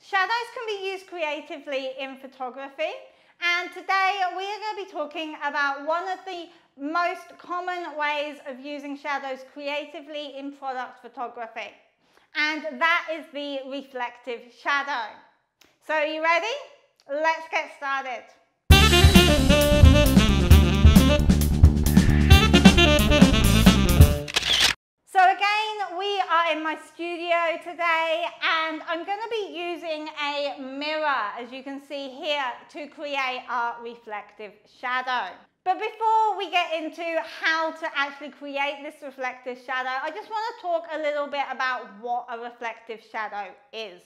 Shadows can be used creatively in photography, and today we are going to be talking about one of the most common ways of using shadows creatively in product photography, and that is the reflective shadow. So are you ready? Let's get started. So again, we are in my studio today, and I'm going to be using a mirror, as you can see here, to create our reflective shadow. But before we get into how to actually create this reflective shadow, I just want to talk a little bit about what a reflective shadow is.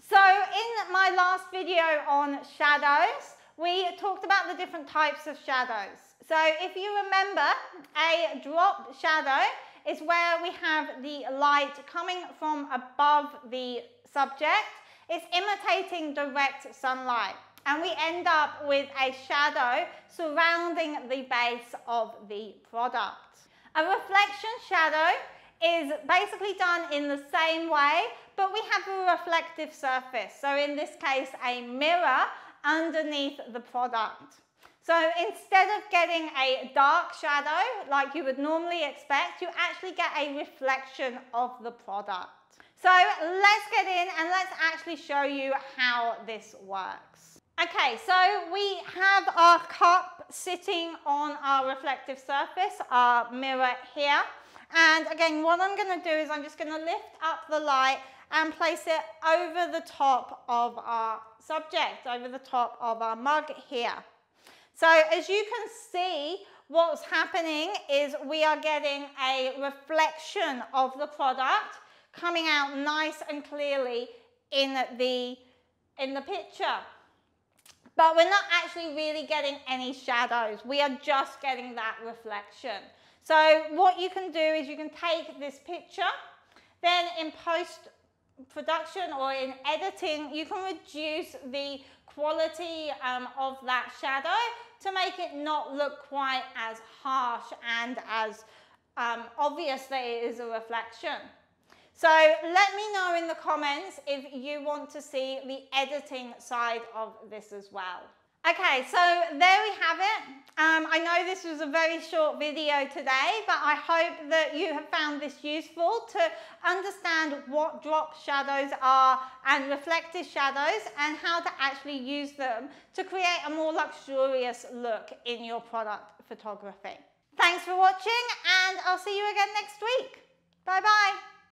So in my last video on shadows, we talked about the different types of shadows. So if you remember, a drop shadow is where we have the light coming from above the subject. It's imitating direct sunlight, and we end up with a shadow surrounding the base of the product. A reflection shadow is basically done in the same way, but we have a reflective surface. So in this case, a mirror underneath the product. So instead of getting a dark shadow like you would normally expect, you actually get a reflection of the product. So let's get in and let's actually show you how this works. Okay, so we have our cup sitting on our reflective surface, our mirror here. And again, what I'm going to do is I'm just going to lift up the light and place it over the top of our subject, over the top of our mug here. So as you can see, what's happening is we are getting a reflection of the product coming out nice and clearly in the picture. But we're not actually really getting any shadows. We are just getting that reflection. So what you can do is you can take this picture, then in post-production or in editing, you can reduce the quality of that shadow to make it not look quite as harsh and as obvious that it is a reflection. So let me know in the comments if you want to see the editing side of this as well. Okay, so there we have it. I know this was a very short video today, but I hope that you have found this useful to understand what drop shadows are and reflective shadows and how to actually use them to create a more luxurious look in your product photography. Thanks for watching, and I'll see you again next week. Bye bye.